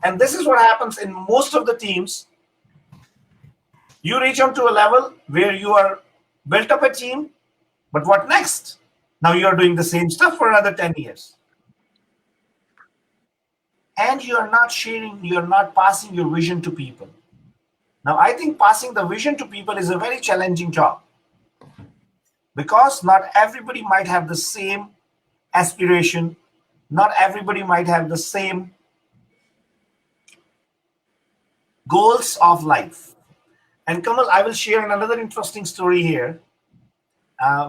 And this is what happens in most of the teams. You reach onto a level where you are built up a team, but what next? Now you are doing the same stuff for another 10 years. And you are not sharing, you are not passing your vision to people. Now, I think passing the vision to people is a very challenging job. because not everybody might have the same aspiration, not everybody might have the same goals of life. And Kamal, I will share another interesting story here,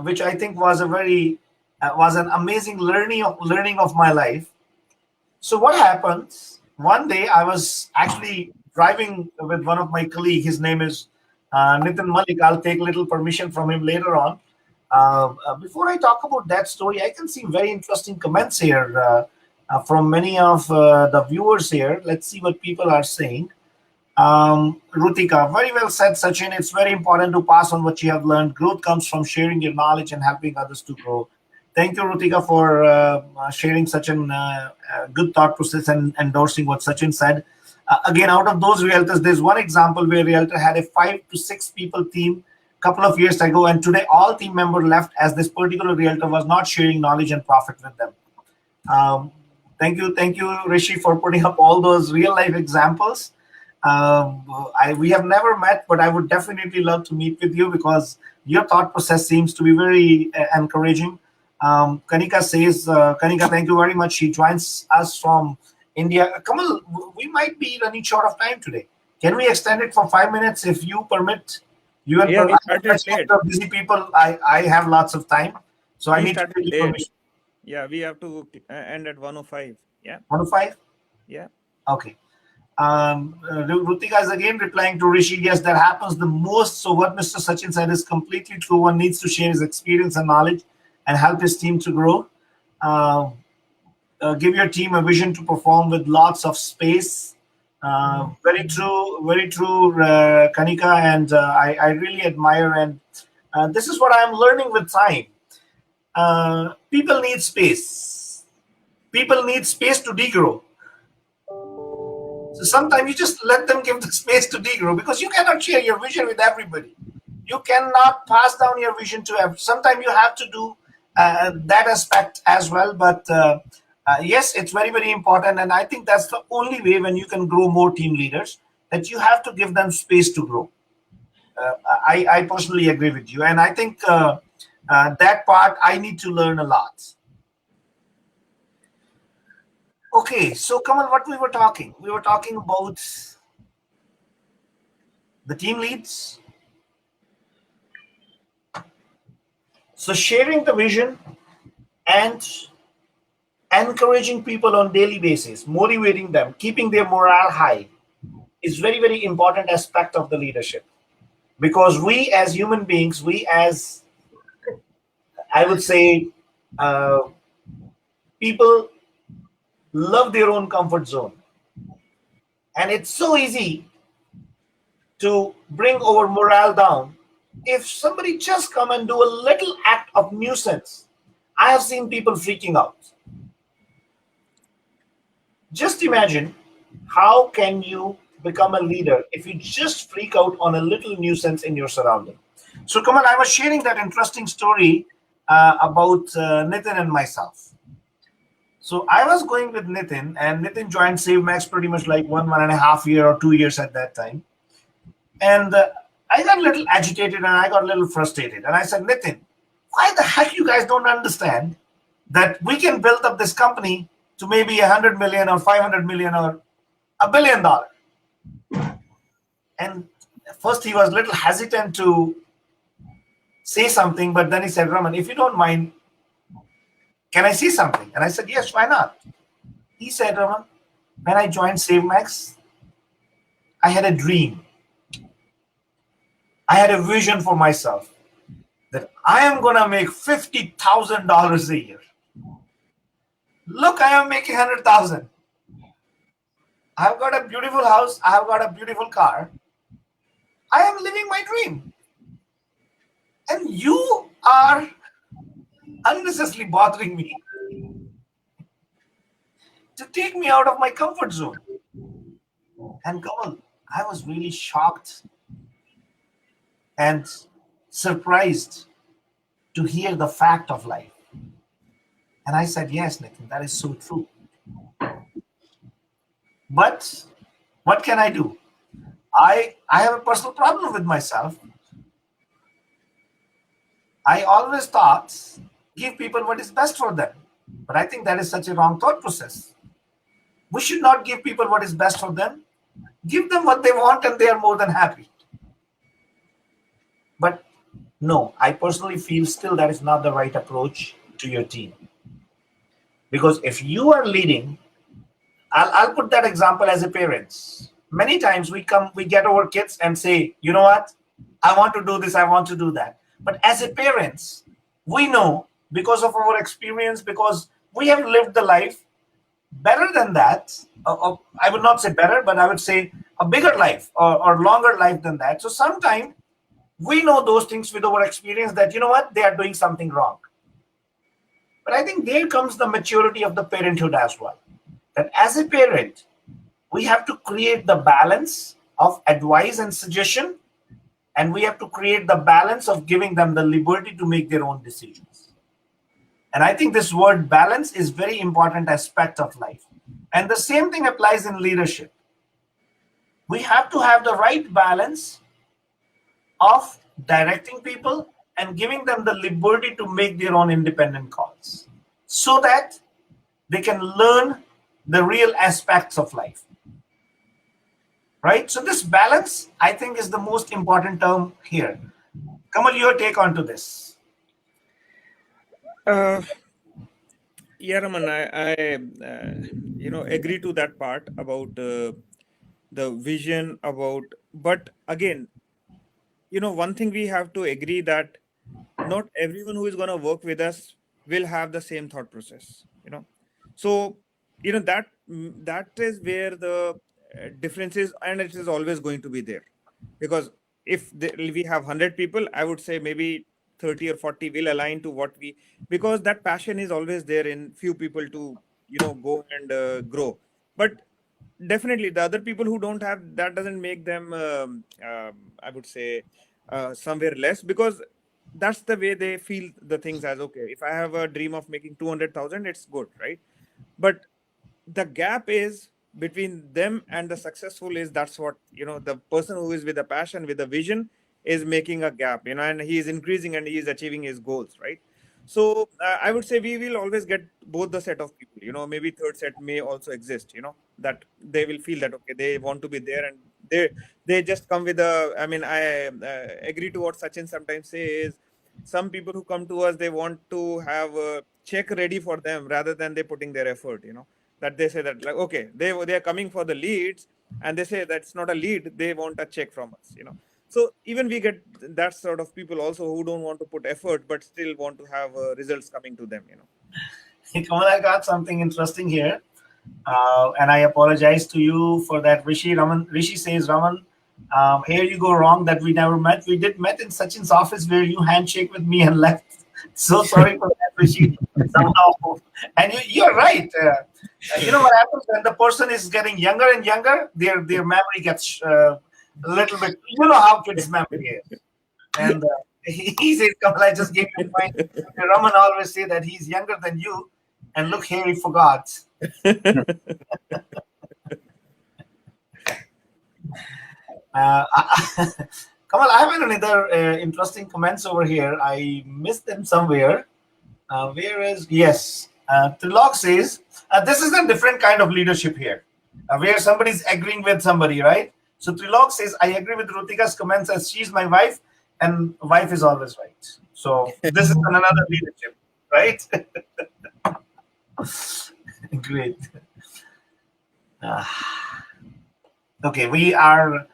which I think was a very was an amazing learning of my life. So what happens? One day I was actually driving with one of my colleagues. His name is Nitin Malik. I'll take little permission from him later on. Before I talk about that story, I can see very interesting comments here from many of the viewers here. Let's see what people are saying. Rutika, very well said, Sachin. It's very important to pass on what you have learned. Growth comes from sharing your knowledge and helping others to grow. Thank you, Rutika, for sharing such an good thought process and endorsing what Sachin said. Again, out of those realtors, there's one example where realtor had a 5 to 6 people team a couple of years ago, and today all team member left as this particular realtor was not sharing knowledge and profit with them. Um, thank you, Rishi, for putting up all those real life examples. We have never met, but I would definitely love to meet with you because your thought process seems to be very encouraging. Kanika says, Kanika, thank you very much. She joins us from India. Kamal, we might be running short of time today. Can we extend it for 5 minutes if you permit? You and Yeah, we started late. busy people. I have lots of time, so I We need to started take your late. permission. Yeah, we have to end at 1:05. Yeah, 1 to 5. yeah. Okay. Rutika is again replying to Rishi. Yes, that happens the most. So what Mr. Sachin said is completely true. One needs to share his experience and knowledge and help his team to grow. Uh, Give your team a vision to perform with lots of space. Very true, Kanika, and I really admire. And this is what I'm learning with time. People need space. People need space to degrow. So sometimes you just let them give the space to degrow because you cannot share your vision with everybody. You cannot pass down your vision to everyone. Sometimes you have to do that aspect as well. But yes, it's very, very important. And I think that's the only way when you can grow more team leaders, that you have to give them space to grow. I personally agree with you. And I think that part I need to learn a lot. Okay, so Kamal, what we were talking? We were talking about the team leads. So sharing the vision and encouraging people on daily basis, motivating them, keeping their morale high is very, very important aspect of the leadership. Because we as human beings, we as, I would say, uh, people love their own comfort zone. And it's so easy to bring our morale down if somebody just come and do a little act of nuisance. I have seen people freaking out. Just imagine, how can you become a leader if you just freak out on a little nuisance in your surrounding? So Kamal, I was sharing that interesting story about Nitin and myself. So I was going with Nitin, and Nitin joined SaveMax pretty much like 1.5 year or 2 years at that time. And I got a little agitated and I got a little frustrated. And I said, Nitin, why the heck you guys don't understand that we can build up this company to maybe 100 million or 500 million or $1 billion? And first he was a little hesitant to say something, but then he said, Raman, if you don't mind, can I say something? And I said, yes, why not? He said, Raman, when I joined SaveMax, I had a dream. I had a vision for myself that I am going to make $50,000 a year. Look, I am making 100,000. I've got a beautiful house. I have got a beautiful car. I am living my dream. And you are unnecessarily bothering me to take me out of my comfort zone. And Kamal, I was really shocked and surprised to hear the fact of life. And I said, yes, Nitin, that is so true. But what can I do? I have a personal problem with myself. I always thought give people what is best for them. But I think that is such a wrong thought process. We should not give people what is best for them. Give them what they want and they are more than happy. But no, I personally feel still that is not the right approach to your team. Because if you are leading, I'll put that example as a parents. Many times we get our kids and say, you know what, I want to do this, I want to do that. But as a parents, we know because of our experience, because we have lived the life better than that. I would not say better, but I would say a bigger life or longer life than that. So sometimes we know those things with our experience that, you know what, they are doing something wrong. But I think there comes the maturity of the parenthood as well. That as a parent, we have to create the balance of advice and suggestion, and we have to create the balance of giving them the liberty to make their own decisions. And I think this word balance is very important aspect of life. And the same thing applies in leadership. We have to have the right balance of directing people and giving them the liberty to make their own independent calls so that they can learn the real aspects of life. Right? So this balance, I think, is the most important term here. Kamal, your take onto this. Yeah, Raman, I agree to that part about the vision about, but again, one thing we have to agree that not everyone who is going to work with us will have the same thought process, So, that is where the difference is, and it is always going to be there. Because if we have 100 people, I would say maybe 30 or 40 will align to what because that passion is always there in few people to, go and grow. But definitely the other people who don't have that doesn't make them, I would say, somewhere less, because that's the way they feel the things as, okay, if I have a dream of making 200,000, it's good, right? But the gap is between them and the successful is that's what, the person who is with a passion, with a vision is making a gap, and he is increasing and he is achieving his goals, right? So I would say we will always get both the set of people, maybe third set may also exist, that they will feel that, okay, they want to be there and they just come with I agree to what Sachin sometimes say is some people who come to us, they want to have a check ready for them rather than they putting their effort, that they say that, like, okay, they are coming for the leads and they say that's not a lead, they want a check from us, So even we get that sort of people also who don't want to put effort but still want to have results coming to them, Kamal, I got something interesting here. And I apologize to you for that, Rishi. Rishi says, Raman, here you go wrong that we never met. We did met in Sachin's office where you handshake with me and left. So sorry for that, Rishi. Somehow, and you're right. You know what happens when the person is getting younger and younger, their memory gets a little bit. You know how kids' memory is. And he says, Kamal, I just gave you a point. Raman always say that he's younger than you, and look here, he forgot. Kamal, I have another interesting comments over here. I missed them somewhere. Where is, yes, Trilok says, this is a different kind of leadership here, where somebody's agreeing with somebody, right? So Trilok says, I agree with Rutika's comments as she's my wife and wife is always right. So this is another leadership, right? Great. Okay, we are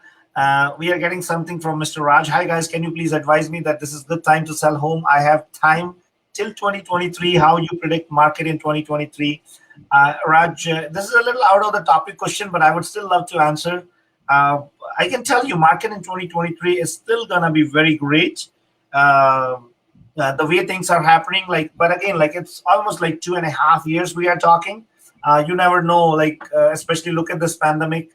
getting something from Mr. Raj. Hi guys, can you please advise me that this is good time to sell home? I have time till 2023. How you predict market in 2023? Raj, this is a little out of the topic question, but I would still love to answer. I can tell you market in 2023 is still gonna be very great. The way things are happening, but again, it's almost like 2.5 years we are talking. You never know, especially look at this pandemic.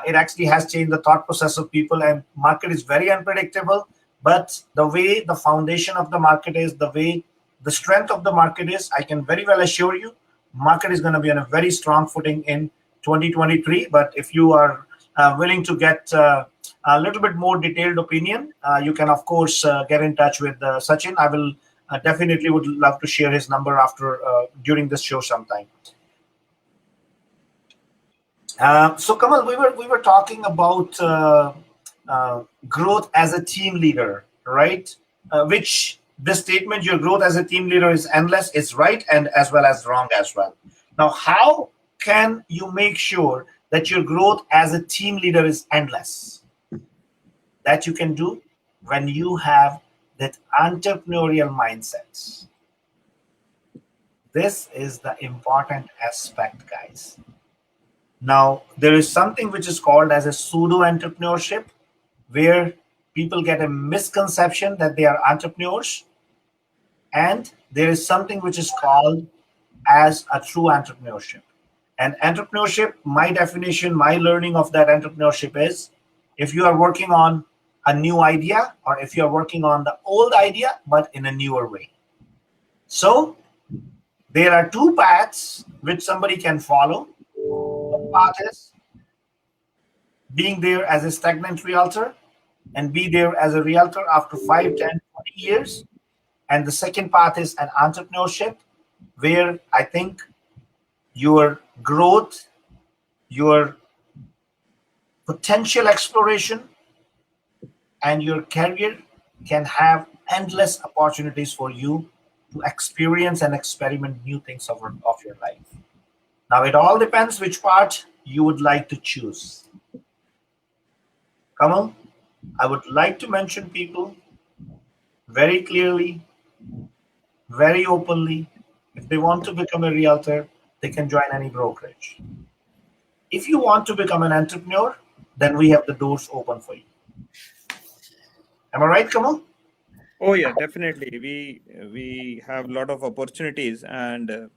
It actually has changed the thought process of people, and market is very unpredictable. But the way the foundation of the market is, the way the strength of the market is, I can very well assure you, market is going to be on a very strong footing in 2023. But if you are willing to get a little bit more detailed opinion, you can of course get in touch with Sachin. I will definitely would love to share his number after during this show sometime. So Kamal, we were talking about growth as a team leader, right? Which this statement, your growth as a team leader is endless, is right and as well as wrong as well. Now, how can you make sure that your growth as a team leader is endless? That you can do when you have that entrepreneurial mindset. This is the important aspect, guys. Now, there is something which is called as a pseudo entrepreneurship, where people get a misconception that they are entrepreneurs, and there is something which is called as a true entrepreneurship. And entrepreneurship, my definition, my learning of that entrepreneurship is if you are working on a new idea or if you are working on the old idea but in a newer way. So there are two paths which somebody can follow. One path is being there as a stagnant realtor and be there as a realtor after 5, 10, 20 years. And the second path is an entrepreneurship where I think your growth, your potential exploration, and your career can have endless opportunities for you to experience and experiment new things of your life. Now, it all depends which part you would like to choose. Kamal, I would like to mention people very clearly, very openly. If they want to become a realtor, they can join any brokerage. If you want to become an entrepreneur, then we have the doors open for you. Am I right, Kamal? Oh yeah, definitely. We have a lot of opportunities, and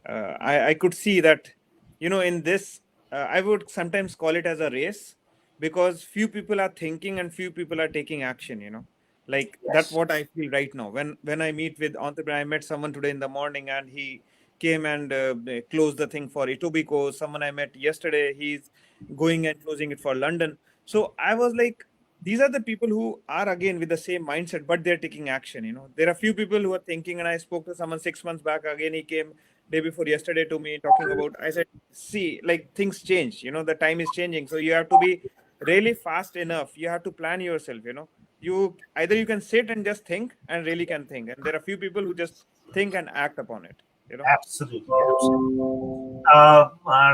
I could see that, in this, I would sometimes call it as a race, because few people are thinking and few people are taking action. Like that's Yes. what I feel right now. When I meet with entrepreneur, I met someone today in the morning, and he came and closed the thing for Etobicoke. Someone I met yesterday, he's going and closing it for London. So I was like, these are the people who are again with the same mindset, but they're taking action. There are few people who are thinking, and I spoke to someone 6 months back. Again, he came day before yesterday to me talking about. I said, see, like things change. The time is changing, so you have to be really fast enough. You have to plan yourself. You either you can sit and just think and really can think, and there are few people who just think and act upon it. Absolutely. Absolutely.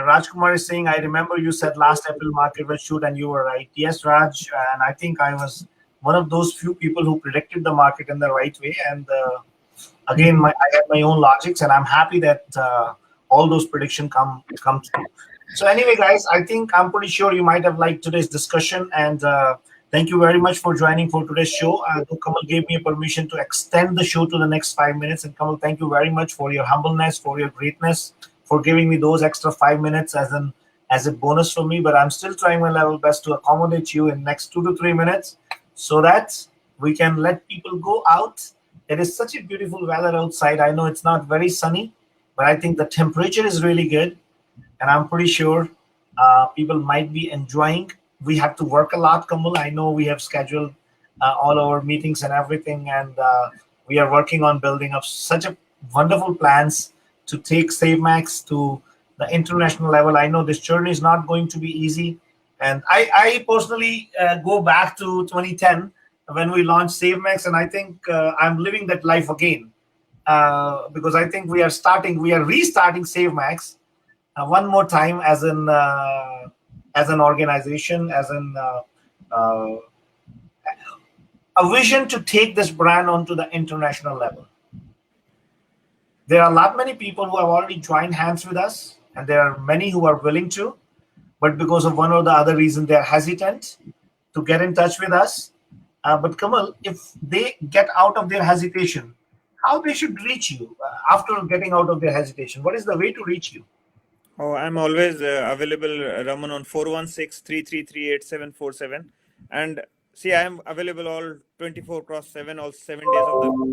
Rajkumar is saying, I remember you said last April market will shoot, and you were right. Yes, Raj, and I think I was one of those few people who predicted the market in the right way. And again, I had my own logics, and I'm happy that all those predictions come true. So anyway, guys, I think I'm pretty sure you might have liked today's discussion, and thank you very much for joining for today's show. Kamal gave me a permission to extend the show to the next 5 minutes, and Kamal, thank you very much for your humbleness, for your greatness, for giving me those extra 5 minutes as a bonus for me. But I'm still trying my level best to accommodate you in next 2 to 3 minutes, so that we can let people go out. It is such a beautiful weather outside. I know it's not very sunny, but I think the temperature is really good, and I'm pretty sure people might be enjoying. We have to work a lot, Kamal. I know we have scheduled all our meetings and everything, and we are working on building up such a wonderful plans to take SaveMax to the international level. I know this journey is not going to be easy, and I personally go back to 2010 when we launched SaveMax, and I think I'm living that life again because I think we are restarting SaveMax one more time as an organization, as uh, a vision to take this brand onto the international level. There are a lot many people who have already joined hands with us, and there are many who are willing to, but because of one or the other reason, they are hesitant to get in touch with us. But Kamal, if they get out of their hesitation, how they should reach you after getting out of their hesitation? What is the way to reach you? Oh, I'm always available, Raman, on 416-333-8747. And see, I am available all 24/7, all 7 days of the week.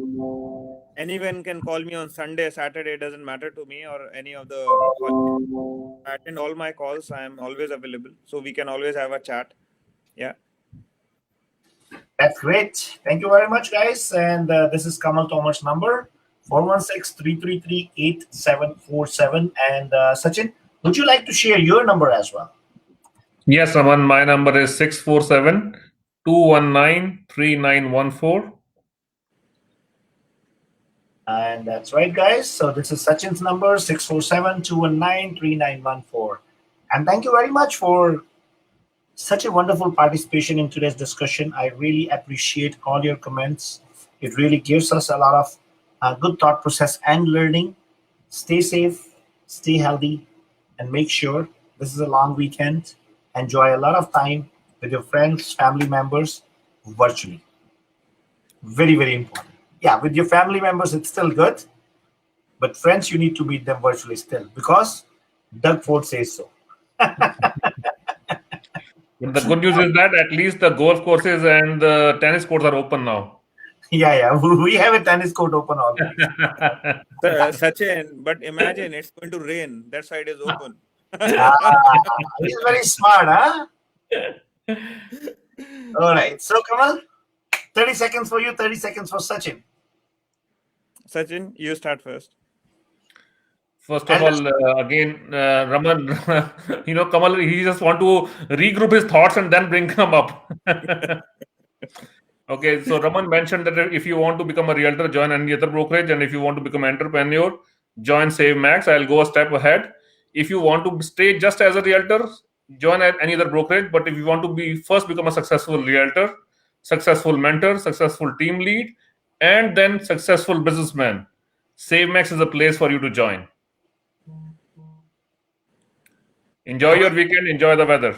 Anyone can call me on Sunday, Saturday, doesn't matter to me, or any of the holidays. I attend all my calls. I am always available. So we can always have a chat. Yeah. That's great. Thank you very much, guys. And this is Kamal Tomar's number 416-333-8747. And Sachin, would you like to share your number as well? Yes, Raman, my number is 647-219-3914. And that's right, guys. So this is Sachin's number 647-219-3914. And thank you very much for such a wonderful participation in today's discussion. I really appreciate all your comments. It really gives us a lot of good thought process and learning. Stay safe, stay healthy, and make sure this is a long weekend. Enjoy a lot of time with your friends, family members virtually. Very, very important. Yeah, with your family members, it's still good. But friends, you need to meet them virtually still because Doug Ford says so. But the good news is that at least the golf courses and the tennis courts are open now. Yeah. We have a tennis court open already. Sachin, but imagine it's going to rain. That side is open. He's very smart, huh? All right. So, Kamal, 30 seconds for you, 30 seconds for Sachin. Sachin, you start first. First of all, again, Raman, Kamal, he just want to regroup his thoughts and then bring them up. Okay, so Raman mentioned that if you want to become a realtor, join any other brokerage, and if you want to become an entrepreneur, join Save Max. I'll go a step ahead. If you want to stay just as a realtor, join any other brokerage. But if you want to become a successful realtor, successful mentor, successful team lead, and then successful businessman, Save Max is a place for you to join. Enjoy your weekend. Enjoy the weather.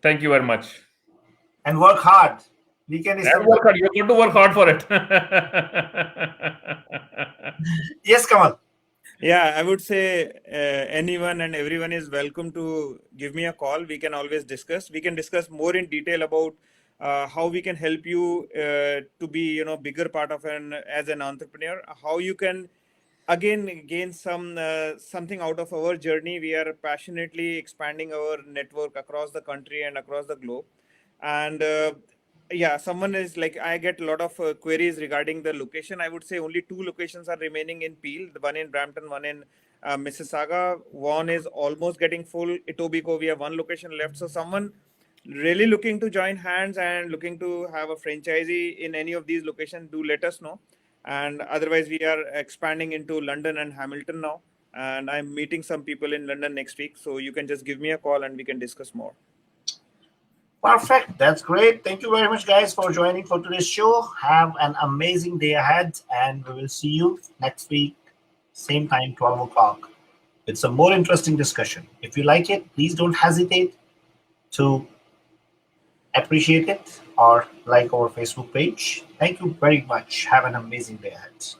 Thank you very much. And work hard. Weekend is Work hard. You're going to work hard for it. Yes, Kamal. Yeah, I would say anyone and everyone is welcome to give me a call. We can always discuss. We can discuss more in detail about how we can help you to be, bigger part of as an entrepreneur. How you can again gain something out of our journey. We are passionately expanding our network across the country and across the globe. And yeah, someone is like, I get a lot of queries regarding the location. I would say only 2 locations are remaining in Peel, the one in Brampton, one in Mississauga. One is almost getting full. Etobicoke, we have 1 location left. So someone really looking to join hands and looking to have a franchisee in any of these locations, do let us know. And otherwise, we are expanding into London and Hamilton now. And I'm meeting some people in London next week. So you can just give me a call and we can discuss more. Perfect. That's great. Thank you very much, guys, for joining for today's show. Have an amazing day ahead, and we will see you next week, same time, 12 o'clock, with some more interesting discussion. If you like it, please don't hesitate to appreciate it or like our Facebook page. Thank you very much. Have an amazing day ahead.